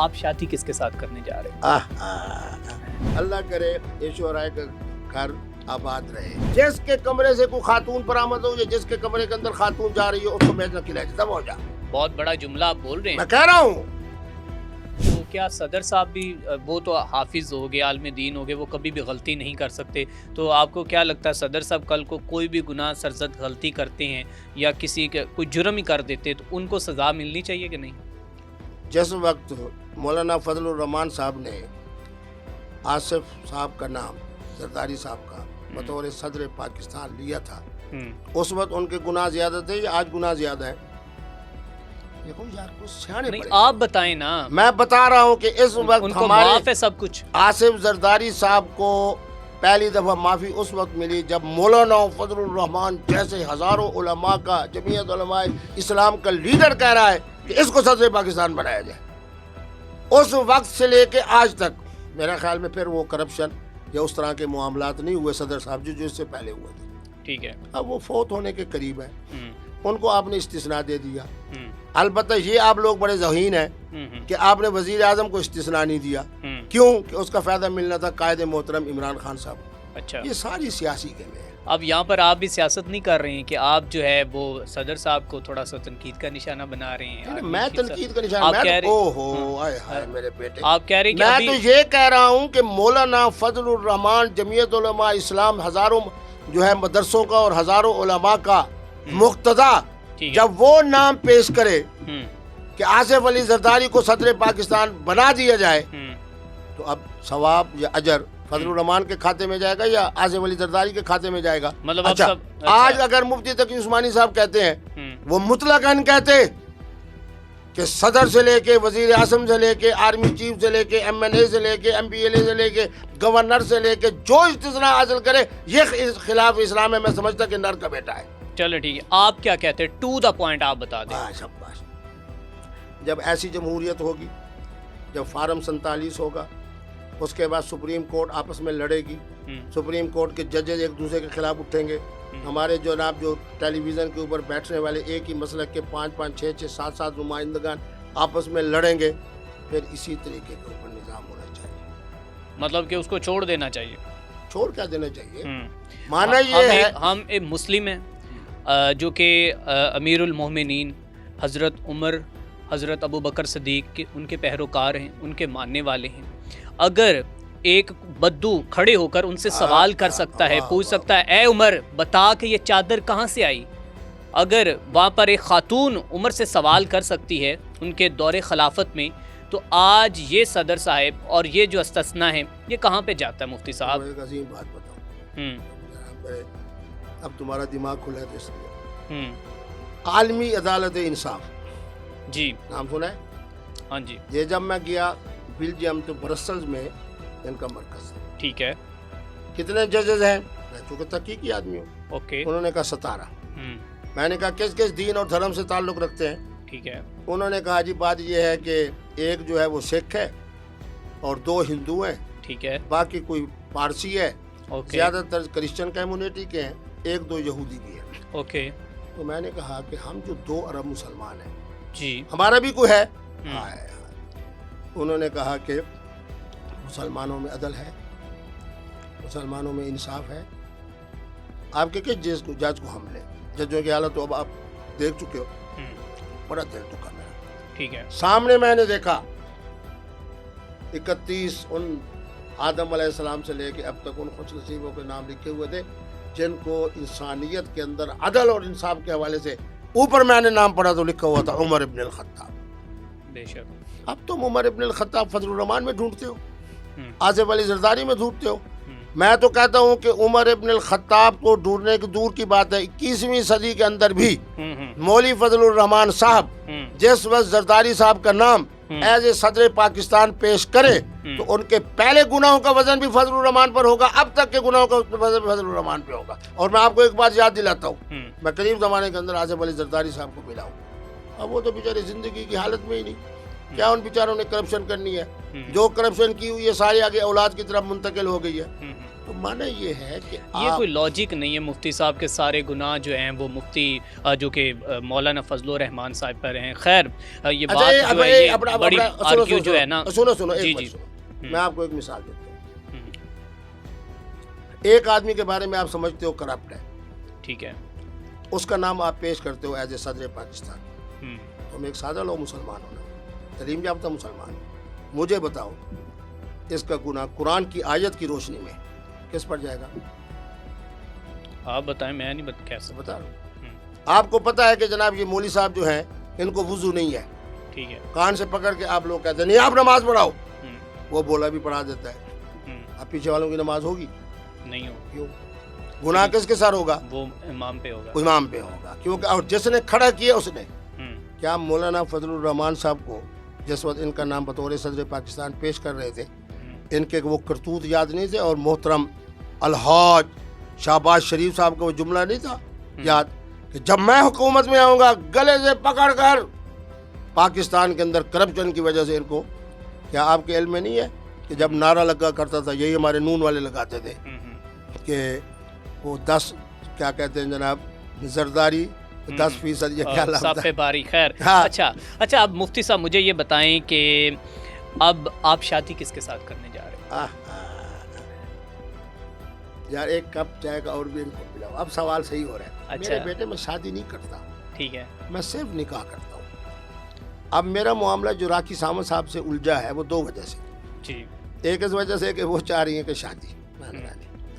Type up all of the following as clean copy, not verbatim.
آپ شادی کس کے ساتھ کرنے جا رہے ہیں؟ اللہ کرے ایشورائے کا گھر آباد رہے. جس کے کمرے سے کوئی خاتون برآمد ہو یا جس کے کمرے کے اندر خاتون جا رہی ہو اس کو میچ نہ کھلائے, دم ہو جا. بہت بڑا جملہ آپ بول رہے میں ہیں. کہہ رہا ہوں تو کیا صدر صاحب بھی, وہ تو حافظ ہو گئے, عالم دین ہو گئے, وہ کبھی بھی غلطی نہیں کر سکتے, تو آپ کو کیا لگتا ہے صدر صاحب کل کو کوئی بھی گناہ سرزد غلطی کرتے ہیں یا کسی کا کوئی جرم ہی کر دیتے تو ان کو سزا ملنی چاہیے کہ نہیں؟ جس وقت مولانا فضل الرحمان صاحب نے آصف صاحب کا نام زرداری صاحب کا بطور صدر پاکستان لیا تھا, اس وقت ان کے گناہ زیادہ تھے یا آج گناہ زیادہ ہے؟ دیکھو یار کچھ سیانے نہیں, پڑے. آپ بتائیں نا. میں بتا رہا ہوں کہ اس ان وقت کو ہمارے معاف ہے سب کچھ. آصف زرداری صاحب کو پہلی دفعہ معافی اس وقت ملی جب مولانا فضل الرحمان جیسے ہزاروں علماء کا, جمعیت علماء اسلام کا لیڈر کہہ رہا ہے کہ اس کو صدر پاکستان بنایا جائے. اس وقت سے لے کے آج تک میرا خیال میں پھر وہ کرپشن یا اس طرح کے معاملات نہیں ہوئے صدر صاحب جو اس سے پہلے ہوئے تھے. ٹھیک ہے. اب وہ فوت ہونے کے قریب ہے, ان کو آپ نے استثناء دے دیا. البتہ یہ آپ لوگ بڑے ذہین ہیں کہ آپ نے وزیر اعظم کو استثناء نہیں دیا. کیوں کہ اس کا فائدہ ملنا تھا قائد محترم عمران خان صاحب. اچھا, یہ ساری سیاسی گیم ہے. اب یہاں پر آپ بھی سیاست نہیں کر رہے ہیں کہ آپ جو ہے وہ صدر صاحب کو تھوڑا سا تنقید کا نشانہ بنا رہے ہیں. میں تنقید کا آپ کہہ نشان رہے میرے بیٹے, آپ کہہ رہے ہیں کہ میں ابھی تو یہ کہہ رہا ہوں کہ مولانا فضل الرحمان جمعیت علماء اسلام ہزاروں جو ہے مدرسوں کا اور ہزاروں علماء کا مقتدا جب وہ نام پیش کرے کہ آصف علی زرداری کو صدر پاکستان بنا دیا جائے تو اب ثواب یا اجر فضل الرحمان کے کھاتے میں جائے گا یا آصف علی زرداری کے کھاتے میں جائے گا؟ مطلب اچھا, آج اگر مفتی تقی عثمانی صاحب کہتے ہیں, وہ مطلقاً کہتے کہ صدر سے لے کے وزیر اعظم سے لے کے آرمی چیف سے لے کے ایم این اے سے لے کے ایم پی ایل اے سے لے کے گورنر سے لے کے جو استثناء حاصل کرے یہ خلاف اسلام ہے, میں سمجھتا کہ نر کا بیٹا ہے. چلو ٹھیک ہے, آپ کیا کہتے ہیں, ٹو دا پوائنٹ آپ بتا دیں. شاباش. جب ایسی جمہوریت ہوگی, جب فارم 47 ہوگا, اس کے بعد سپریم کورٹ آپس میں لڑے گی, سپریم کورٹ کے ججز ایک دوسرے کے خلاف اٹھیں گے, ہمارے جناب جو ٹیلی ویژن کے اوپر بیٹھنے والے ایک ہی مسلک کے 5-5 6-6 7-7 نمائندگان آپس میں لڑیں گے, پھر اسی طریقے کے اوپر نظام ہونا چاہیے. مطلب کہ اس کو چھوڑ دینا چاہیے. چھوڑ کیا دینا چاہیے؟ مانا یہ ہے ہم ایک مسلم ہیں جو کہ امیر المومنین حضرت عمر, حضرت ابو بکر صدیق کے ان کے پیروکار ہیں, ان کے ماننے والے ہیں. اگر ایک بدو کھڑے ہو کر ان سے سوال کر سکتا ہے, پوچھ سکتا ہے اے عمر بتا کہ یہ چادر کہاں سے آئی, اگر وہاں پر ایک خاتون عمر سے سوال کر سکتی ہے ان کے دور خلافت میں, تو آج یہ صدر صاحب اور یہ جو استثناء ہے یہ کہاں پہ جاتا ہے مفتی صاحب؟ ایک عظیم بات بتاؤں, اب تمہارا دماغ کھلا ہے تو اس لیے عالمی عدالت انصاف جی نام سنا ہے؟ ہاں جی. یہ جب میں گیا بیلجیم تو برسلز میں ان کا مرکز ہے. ٹھیک ہے. کتنے ججز ہیں؟ میں چونکہ تحقیقی آدمی ہوں. اوکے. انہوں نے کہا 17. میں نے کہا کس کس دین اور دھرم سے تعلق رکھتے ہیں؟ ٹھیک ہے. انہوں نے کہا جی بات یہ ہے کہ ایک جو ہے وہ سکھ ہے اور 2 ہندو ہیں. ٹھیک ہے. باقی کوئی پارسی ہے, اوکے. زیادہ تر کرسچن کمیونٹی کے ہیں, 1-2 یہودی بھی ہیں. اوکے. تو میں نے کہا کہ ہم جو 2 ارب مسلمان ہیں جی, ہمارا بھی کوئی ہے؟ انہوں نے کہا کہ مسلمانوں میں عدل ہے, مسلمانوں میں انصاف ہے. آپ کے کس جج کو ہم لیں؟ ججوں کی حالت تو اب آپ دیکھ چکے ہو, بڑا دل دکھا میرا. ٹھیک ہے. سامنے میں نے دیکھا 31 ان آدم علیہ السلام سے لے کے اب تک ان خوش نصیبوں کے نام لکھے ہوئے تھے جن کو انسانیت کے اندر عدل اور انصاف کے حوالے سے اوپر میں نے نام پڑھا تو لکھا ہوا تھا عمر ابن الخطاب. بے شک. اب تم عمر ابن الخطاب فضل الرحمان میں ڈھونڈتے ہو, آصف علی زرداری میں ڈھونڈتے ہو. میں تو کہتا ہوں کہ عمر ابن الخطاب کو ڈھونڈنے کی دور کی بات ہے, 21ویں صدی کے اندر بھی مولوی فضل الرحمان صاحب جس وقت زرداری صاحب کا نام ایز اے صدر پاکستان پیش کرے تو ان کے پہلے گناہوں کا وزن بھی فضل الرحمان پر ہوگا, اب تک کے گناہوں کا وزن بھی فضل الرحمان پہ ہوگا. اور میں آپ کو ایک بات یاد دلاتا ہوں, میں قریب زمانے کے اندر آصف علی زرداری صاحب کو ملا ہوں, اب وہ تو بیچارے زندگی کی حالت میں ہی نہیں. کیا ان بیچاروں نے کرپشن کرنی ہے؟ جو کرپشن کی ہوئی ہے ساری آگے اولاد کی طرف منتقل ہو گئی ہے. تو معنی یہ ہے کہ یہ کوئی لاجک نہیں ہے مفتی صاحب کے سارے گناہ جو ہیں وہ مفتی جو کہ مولانا فضل الرحمان صاحب پر ہیں. خیر یہ بات جو ہے یہ بڑی آرگیو جو ہے نا. سنو میں آپ کو ایک مثال دیتا ہوں. ایک آدمی کے بارے میں آپ سمجھتے ہو کرپٹ ہے, ٹھیک ہے, اس کا نام آپ پیش کرتے ہو ایز اے صدر پاکستان. تم ایک سادہ لوگ مسلمان ہونا, تعلیم یافتہ مسلمان, مجھے بتاؤ اس کا گناہ قرآن کی آیت کی روشنی میں کس پر جائے گا؟ آپ بتائیں, میں نہیں کیسے بتا رہا ہوں. آپ کو پتا ہے کہ جناب یہ مولوی صاحب جو ہیں ان کو وضو نہیں ہے, ٹھیک ہے, کان سے پکڑ کے آپ لوگ کہتے ہیں نہیں آپ نماز پڑھاؤ, وہ بولا بھی پڑھا دیتا ہے. اب پیچھے والوں کی نماز ہوگی نہیں ہوگی. کیوں؟ گناہ کس کے ساتھ ہوگا؟ وہ امام پہ ہوگا. امام پہ ہوگا, کیونکہ اور جس نے کھڑا کیا اس نے. کیا مولانا فضل الرحمان صاحب کو جس وقت ان کا نام بطور صدر پاکستان پیش کر رہے تھے ان کے وہ کرتوت یاد نہیں تھے؟ اور محترم الحاج شہباز شریف صاحب کا وہ جملہ نہیں تھا یاد کہ جب میں حکومت میں آؤں گا گلے سے پکڑ کر پاکستان کے اندر کرپشن کی وجہ سے ان کو. کیا آپ کے علم میں نہیں ہے کہ جب نعرہ لگا کرتا تھا, یہی ہمارے نون والے لگاتے تھے کہ وہ 10 کیا کہتے ہیں جناب زرداری 10% یا کیا لگتا ہے باری. خیر اچھا اب مفتی صاحب مجھے یہ بتائیں کہ اب آپ شادی کس کے ساتھ کرنے جا رہے ہیں؟ یار ایک کپ چائے کا اور بھی ان کو پلاؤ. اب سوال صحیح ہو رہا ہے. میرے بیٹے میں شادی نہیں کرتا, ٹھیک ہے, میں صرف نکاح کرتا ہوں. اب میرا معاملہ جو راکی سامد صاحب سے الجھا ہے وہ 2 وجہ سے. جی, ایک اس وجہ سے کہ وہ چاہ رہی ہیں کہ شادی.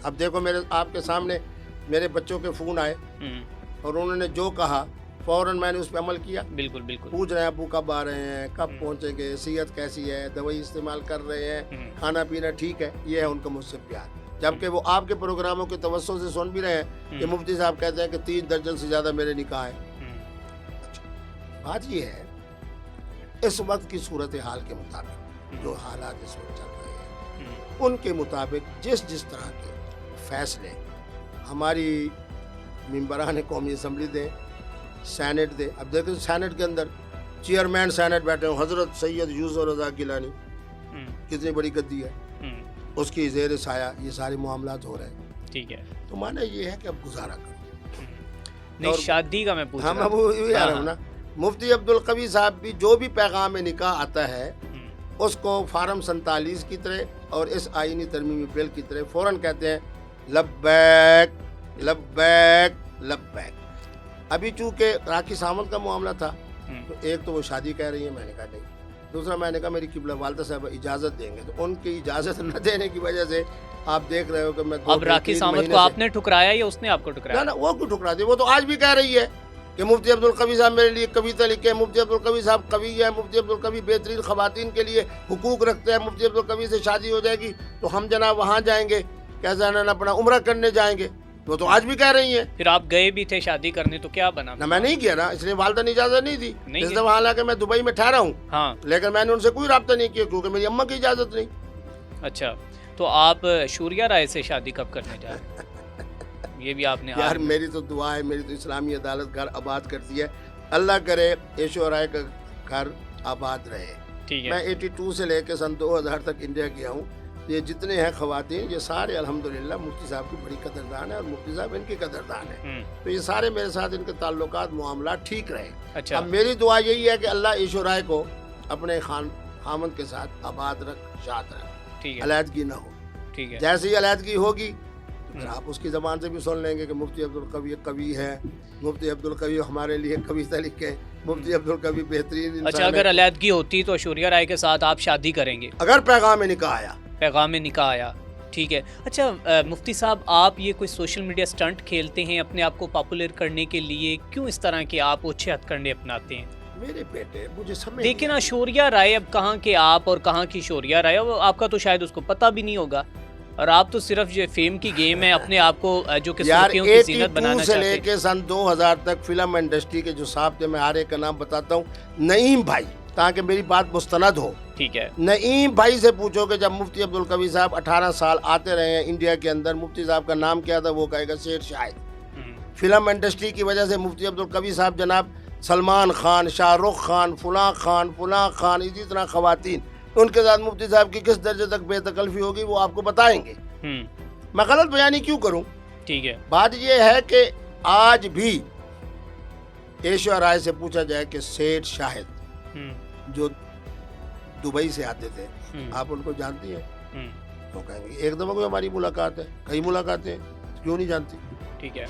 اب دیکھو میرے آپ کے سامنے میرے بچوں کے فون آئے اور انہوں نے جو کہا فوراً میں نے اس پہ عمل کیا. بالکل بالکل. پوچھ رہے ہیں ابو کب آ رہے ہیں, کب پہنچیں گے, صحت کیسی ہے, دوائی استعمال کر رہے ہیں, کھانا پینا ٹھیک ہے. یہ ہے ان کا مجھ سے پیار. جبکہ وہ آپ کے پروگراموں کے توسط سے سن بھی رہے ہیں کہ مفتی صاحب کہتے ہیں کہ 3 درجن سے زیادہ میرے نکاح ہیں. بات یہ ہے اس وقت کی صورتحال کے مطابق جو حالات اس وقت چل رہے ہیں ان کے مطابق جس طرح کے فیصلے ہماری ممبران قومی اسمبلی دیں, سینٹ دے. اب دیکھیں سینٹ کے اندر چیئرمین سینٹ بیٹھے ہوں حضرت سید یوسف رضا گیلانی, کتنی بڑی گدی ہے, اس کی زیر سایہ یہ سارے معاملات ہو رہے ہیں. ٹھیک ہے, تو معنی یہ ہے کہ اب گزارا کرو. نہیں شادی کا میں پوچھ رہا ہوں نا. مفتی عبدالقوی صاحب بھی جو بھی پیغام نکاح آتا ہے اس کو فارم 47 کی طرح اور اس آئینی ترمیمی بل کی طرح فوراً کہتے ہیں لبیک لبیک لبیک. ابھی چونکہ راکی سامد کا معاملہ تھا تو ایک تو وہ شادی کہہ رہی ہیں, میں نے کہا نہیں. دوسرا میں نے کہا میری قبلہ والدہ صاحب اجازت دیں گے, تو ان کی اجازت نہ دینے کی وجہ سے آپ دیکھ رہے ہو کہ میں اب راکی سامد کو آپ نے ٹھکرایا یا اس نے آپ کو ٹھکرایا؟ نا وہ کیوں ٹھکرا دی, وہ تو آج بھی کہہ رہی ہے کہ مفتی عبدالقوی صاحب میرے لیے کویتا لکھے, مفتی عبدالقوی صاحب قوی ہے, مفتی عبدالقوی بہترین خواتین کے لیے حقوق رکھتے ہیں, مفتی عبدالقوی سے شادی ہو جائے گی تو ہم جناب وہاں جائیں گے, کیسا اپنا عمرہ کرنے جائیں گے. وہ تو آج بھی کہہ رہی ہیں. پھر آپ گئے بھی تھے شادی کرنے تو کیا بنا؟ نہ میں نہیں گیا نا, اس لیے والدہ نے اجازت نہیں دی. اس دفعہ حالانکہ میں دبئی میں ٹھہرا ہوں, ہاں, لیکن میں نے ان سے کوئی رابطہ نہیں کیا کیونکہ میری اماں کی اجازت نہیں. اچھا, تو آپ شوریہ رائے سے شادی کب کرنے جا رہے ہیں؟ یہ بھی آپ نے. یار میری تو دعا ہے, میری تو اسلامی عدالت گھر آباد کرتی ہے, اللہ کرے ایشو رائے کا گھر آباد رہے. ٹھیک ہے, میں 82 سے لے کے سن 2000 تک انڈیا گیا ہوں. یہ جتنے ہیں خواتین یہ سارے الحمدللہ مفتی صاحب کی بڑی قدردان ہے اور مفتی صاحب ان کی قدردان ہے. تو یہ سارے میرے ساتھ ان کے تعلقات معاملات ٹھیک رہے. اچھا, اب میری دعا یہی ہے کہ اللہ ایشو رائے کو اپنے خامند کے ساتھ آباد رکھ, شاد رکھ, ٹھیک ہے, علیحدگی نہ ہو. ٹھیک ہے, جیسے ہی علیحدگی ہوگی پھر آپ اس کی زبان سے بھی سن لیں گے کہ مفتی عبدالقوی قوی ہے, مفتی عبدالقوی ہمارے لیے کویتا لکھے, مفتی عبدالقوی بہترین انسان. اچھا, اگر علیحدگی ہوتی تو شوریہ رائے کے ساتھ آپ شادی کریں گے اگر پیغام نکاح آیا؟ پیغام نکاح آیا, ٹھیک ہے. اچھا مفتی صاحب, آپ یہ کوئی سوشل میڈیا سٹنٹ کھیلتے ہیں اپنے آپ کو پاپولر کرنے کے لیے؟ کیوں اس طرح کے آپ اچھے ہتھ کنڈے اپناتے ہیں؟ میرے بیٹے مجھے سمجھ دیکھیں نا, شوریہ رائے اب کہاں کے آپ اور کہاں کی شوریہ رائے, آپ کا تو شاید اس کو پتہ بھی نہیں ہوگا, اور آپ تو صرف جو فیم کی گیم ہے اپنے آپ کو جو کہ سرخیوں کی زینت بنانا چاہتے ہیں. سے لے کے سن 2000 تک فلم انڈسٹری کے جو صاحب تھے, میں ہر ایک کا نام بتاتا ہوں, نعیم بھائی, تاکہ میری بات مستند ہو. ٹھیک ہے, نعیم بھائی سے پوچھو کہ جب مفتی عبدالقوی صاحب 18 سال آتے رہے ہیں انڈیا کے اندر, مفتی صاحب کا نام کیا تھا, وہ کہے گا شیر شاہد. فلم انڈسٹری کی وجہ سے مفتی عبدالقوی صاحب جناب سلمان خان، شاہ رخ خان، فلاں خان، اسی طرح خواتین، ان کے ساتھ مفتی صاحب کی کس درجے تک بے تکلفی ہوگی وہ آپ کو بتائیں گے. میں غلط بیانی کیوں کروں؟ ٹھیک ہے. بات یہ ہے کہ آج بھی ایشور رائے سے پوچھا جائے کہ سیٹھ شاہد جو دبئی سے آتے تھے آپ ان کو جانتی ہیں؟ تو کہیں گے ایک دفعہ کوئی ہماری ملاقات ہے، کئی ملاقاتیں، کیوں نہیں جانتی؟ ٹھیک ہے.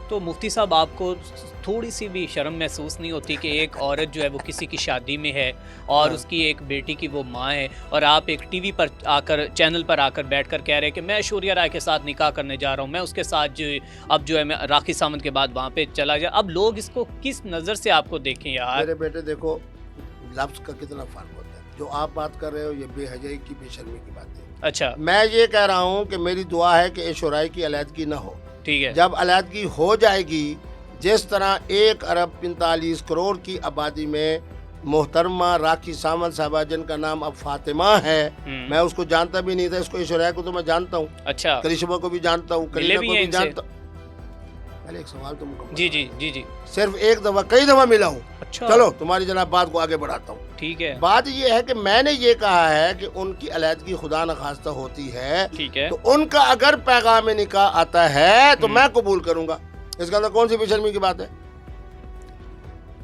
تو مفتی صاحب آپ کو تھوڑی سی بھی شرم محسوس نہیں ہوتی کہ ایک عورت جو ہے وہ کسی کی شادی میں ہے اور اس کی ایک بیٹی کی وہ ماں ہے اور آپ ایک ٹی وی پر آ کر، چینل پر آ کر بیٹھ کر کہہ رہے ہیں کہ میں ایشوریا رائے کے ساتھ نکاح کرنے جا رہا ہوں، میں اس کے ساتھ جو اب جو ہے میں راکھی ساونت کے بعد وہاں پہ چلا جا. اب لوگ اس کو کس نظر سے آپ کو دیکھیں یار؟ میرے بیٹے دیکھو لفظ کا کتنا فرق ہوتا ہے. جو آپ بات کر رہے ہو یہ بے حیائی کی، بے شرمی کی بات ہے. اچھا. میں یہ کہہ رہا ہوں کہ میری دعا ہے کہ ایشور رائے کی علیحدگی نہ ہو. ٹھیک ہے. جب علیحدگی ہو جائے گی، جس طرح 1 ارب 45 کروڑ کی آبادی میں محترمہ راکھی ساونت صاحبہ جن کا نام اب فاطمہ ہے، میں اس کو جانتا بھی نہیں تھا، اس کو ایشور رائے کو تو میں جانتا ہوں. اچھا. کرشمہ کو بھی جانتا ہوں، کرینہ کو بھی جانتا ہوں. پہلے ایک سوال تو مکمل. جی جی جی جی. صرف ایک دفعہ، کئی دفعہ ملا ہوں. اچھا. چلو تمہاری جناب بات کو آگے بڑھاتا ہوں. ٹھیک ہے. بات یہ ہے کہ میں نے یہ کہا ہے کہ ان کی علیحدگی خدا نخواستہ ہوتی ہے، ٹھیک ہے. تو ان کا اگر پیغام نکاح آتا ہے تو میں قبول کروں گا. اس کے اندر کون سی بے شرمی کی بات ہے؟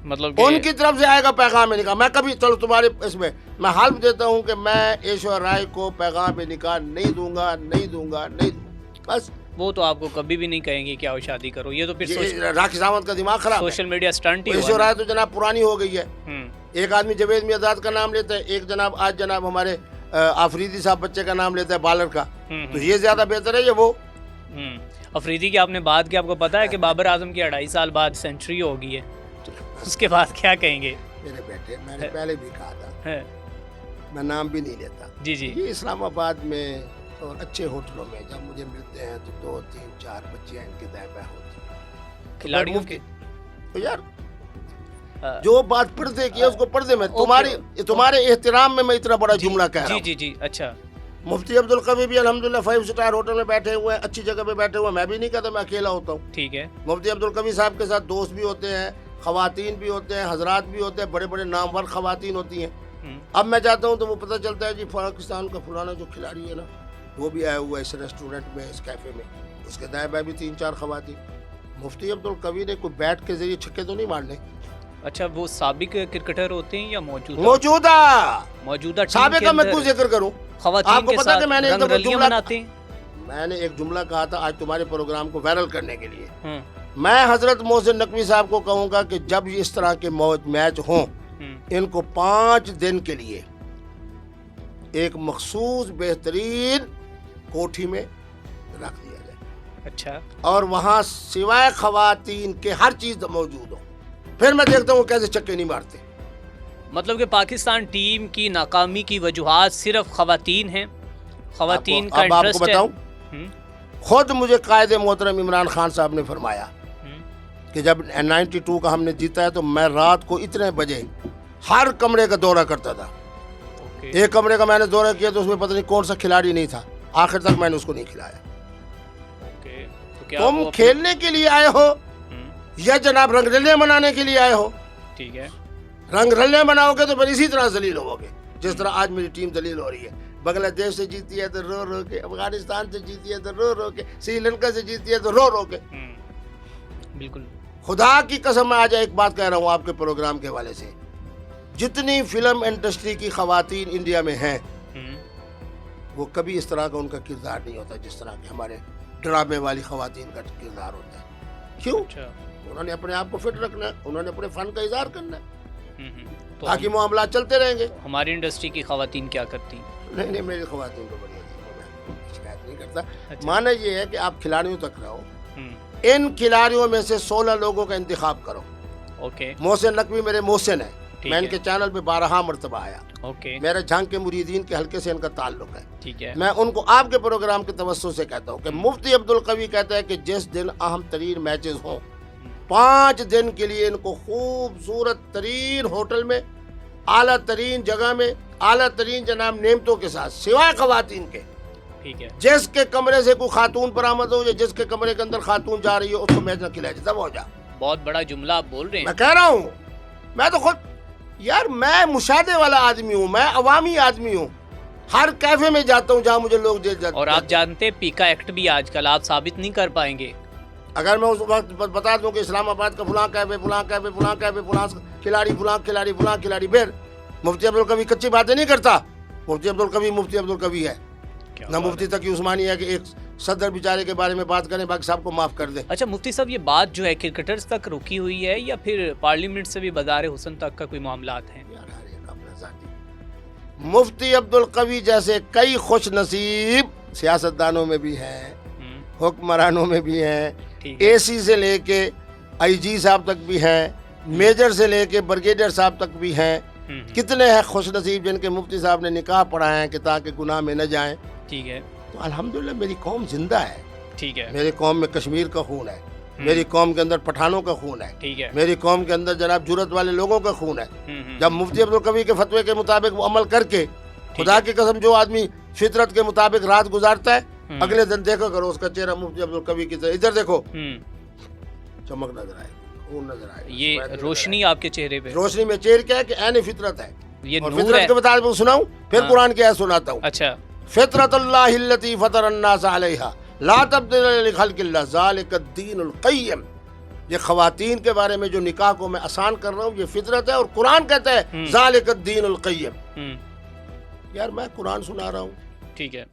مطلب ان کی طرف سے آئے گا پیغام نکاح. میں کبھی، چلو تمہارے اس میں میں حلف دیتا ہوں کہ میں ایشور رائے کو پیغام نکاح نہیں دوں گا. بس وہ تو آپ کو کبھی بھی نہیں کہیں گے کہ آؤ شادی کرو. یہ تو پھر راکھی ساونت کا دماغ خراب ہے. سوشل میڈیا سٹنٹ ہی ایشور رائے تو جناب پرانی ہو گئی ہے. ایک آدمی جاوید میرداد کا نام لیتا ہے، ایک جناب آج جناب ہمارے آفریدی صاحب بچے کا نام لیتا ہے بالر کا. تو یہ زیادہ بہتر ہے یہ وہ آفریدی کی آپ نے بات کی. آپ کو پتا ہے کہ بابر اعظم کی 2.5 سال بعد سینچری ہو گئی ہے، اس کے بعد کیا کہیں گے؟ میرے بیٹے میں نے پہلے بھی کہا تھا، میں نام بھی نہیں لیتا. جی جی. یہ اسلام آباد میں اور اچھے ہوٹلوں میں جب مجھے ملتے ہیں تو 2 3 4 بچیاں ان کے دائیں بائیں ہوتی ہیں کھلاڑیوں کے. تو یار جو بات پردے کی ہے اس کو پردے میں، تمہارے احترام میں اتنا بڑا جملہ کہہ رہا ہوں. جی جی. اچھا. مفتی عبدالقوی بھی الحمدللہ 5 سٹار ہوٹل میں بیٹھے ہوئے ہیں، اچھی جگہ پہ بیٹھے ہوئے ہیں. میں بھی نہیں کہتا میں اکیلا ہوتا ہوں. ٹھیک ہے. مفتی عبدالقوی صاحب کے ساتھ دوست بھی ہوتے ہیں، خواتین بھی ہوتے ہیں، حضرات بھی ہوتے ہیں، بڑے بڑے نامور خواتین ہوتی ہیں. اب میں جاتا ہوں تو وہ پتہ چلتا ہے جی پاکستان کا فلانا جو کھلاڑی ہے نا وہ بھی آیا ہوا ہے اس ریسٹورنٹ میں، اس کیفے میں، اس کے دائیں بائیں بھی 3 4 خواتین. مفتی عبدالقوی نے کوئی بیٹ کے ذریعے چھکے تو نہیں مارنے. اچھا وہ سابق کرکٹر ہوتے ہیں یا موجودہ سابق کا میں کیوں ذکر کروں؟ خواتین کے ساتھ رنگرلیاں مناتے ہیں. میں نے ایک جملہ کہا تھا آج تمہارے پروگرام کو وائرل کرنے کے لیے. میں حضرت محسن نقوی صاحب کو کہوں گا کہ جب اس طرح کے میچ ہوں ان کو 5 دن کے لیے ایک مخصوص بہترین کوٹھی میں رکھ دیا جائے. اچھا. اور وہاں سوائے خواتین کے ہر چیز موجود ہو، پھر میں دیکھتا ہوں کیسے چکے نہیں مارتے. مطلب کہ پاکستان ٹیم کی ناکامی کی وجوہات صرف خواتین ہیں، خواتین کا اب آپ کو انٹرسٹ ہے. بتاؤں، خود مجھے قائد محترم عمران خان صاحب نے فرمایا کہ جب 92 کا ہم نے جیتا ہے تو میں رات کو اتنے بجے ہر کمرے کا دورہ کرتا تھا. ایک کمرے کا میں نے دورہ کیا تو اس میں پتہ نہیں کون سا کھلاڑی نہیں تھا، آخر تک میں نے اس کو نہیں کھلایا. تم کھیلنے کے لیے آئے ہو یا جناب رنگ رلیاں منانے کے لیے آئے ہو؟ ٹھیک ہے. رنگ رلیاں مناؤ گے تو پھر اسی طرح ذلیل ہو گے جس طرح آج میری ٹیم ذلیل ہو رہی ہے. بنگلہ دیش سے جیتی ہے تو رو رو کے، افغانستان سے جیتی ہے تو رو رو کے، سری لنکا سے جیتی ہے تو رو رو کے. بالکل. خدا کی قسم میں آج ایک بات کہہ رہا ہوں آپ کے پروگرام کے حوالے سے، جتنی فلم انڈسٹری کی خواتین انڈیا میں ہیں وہ کبھی اس طرح کا ان کا کردار نہیں ہوتا جس طرح کے ہمارے ڈرامے والی خواتین کا کردار ہوتا ہے. کیوں؟ انہوں نے اپنے آپ کو فٹ رکھنا ہے، انہوں نے اپنے فن کا اظہار کرنا ہے، تاکہ معاملات چلتے رہیں گے. ہماری انڈسٹری کی خواتین کیا کرتی ہیں؟ نہیں میری خواتین کو بڑی شکایت نہیں کرتا. مانا یہ ہے کہ آپ کھلاڑیوں تک رہو، ان کھلاڑیوں میں سے 16 لوگوں کا انتخاب کرو. محسن نقوی میرے محسن ہے، میں ان کے چینل پہ 12 مرتبہ آیا. میرے جھانگ کے مریدین کے حلقے سے ان کا تعلق ہے. میں ان کو آپ کے پروگرام کے توسط سے کہتا ہوں کہ مفتی عبدالقوی کہتا ہے کہ جس دن اہم ترین میچز ہوں 5 دن کے لیے ان کو خوبصورت ترین ہوٹل میں، اعلیٰ ترین جگہ میں، اعلیٰ ترین جناب نعمتوں کے ساتھ، سوائے خواتین کے. ٹھیک ہے. جس کے کمرے سے کوئی خاتون برآمد ہو یا جس کے کمرے کے اندر خاتون جا رہی ہو اس کو میچ نہ کھلایا جائے، تب ہو جا. بہت بڑا جملہ آپ بول رہے میں ہیں. کہہ رہا ہوں، میں تو خود یار میں مشاہدے والا آدمی ہوں، میں عوامی آدمی ہوں، ہر کیفے میں جاتا ہوں جہاں مجھے لوگ دے جاتے اور آپ جانتے ہیں پیکا ایکٹ بھی آج کل آپ ثابت نہیں کر پائیں گے. اگر میں اس وقت بتا دوں کہ اسلام آباد کا فلاں کیفے فلاں کیفے فلاں کیفے فلاں کھلاڑی فلاں کھلاڑی فلاں کھلاڑی، پھر مفتی عبدالقوی کچی باتیں نہیں کرتا. مفتی عبدالقوی مفتی عبدالقوی ہے، نہ مفتی تقی عثمانی ہے کہ ایک صدر بیچارے کے بارے میں بات کریں باقی سب کو معاف کر دیں. اچھا مفتی صاحب، یہ بات جو ہے کرکٹرز تک رکی ہوئی ہے یا پھر پارلیمنٹ سے بھی بازار حسن تک کا کوئی معاملات ہیں؟ یار ہر ایک اپنا ذاتی. مفتی عبدالقوی جیسے کئی خوش نصیب سیاستدانوں میں بھی ہیں، حکمرانوں میں بھی ہیں، اے سی سے لے کے آئی جی صاحب تک بھی ہیں، میجر سے لے کے بریگیڈیئر صاحب تک بھی ہیں. کتنے ہیں خوش نصیب جن کے مفتی صاحب نے نکاح پڑھائے ہیں کہ تاکہ گناہ میں نہ جائیں. ٹھیک ہے. تو الحمدللہ میری قوم زندہ ہے. ٹھیک ہے. میری قوم میں کشمیر کا خون ہے، میری قوم کے اندر پٹھانوں کا خون ہے، ٹھیک ہے. میری قوم کے اندر جناب جرت والے لوگوں کا خون ہے. جب مفتی عبدالقوی کے فتوے کے مطابق وہ عمل کر کے، خدا کی قسم جو آدمی فطرت کے مطابق رات گزارتا ہے، اگلے دن دیکھا کرو اس کا چہرہ مفتی عبدالقوی کی طرح ادھر دیکھو چمک نظر آئے گی، خون نظر آئے گا، یہ روشنی آپ کے چہرے پہ. روشنی میں چہرہ کیا ہے کہ عین فطرت ہے. یہ اور نور فطرت ہے. کے مطابق سناؤں، پھر قرآن کی آیت سناتا ہوں. اچھا. فطرت اللہ التی فطر الناس علیہا لا تبدیل لخلق اللہ ذالک الدین القیم. یہ خواتین کے بارے میں جو نکاح کو میں آسان کر رہا ہوں یہ فطرت ہے، اور قرآن کہتا ہے ذالک الدین القیم. یار میں قرآن سنا رہا ہوں. ٹھیک ہے.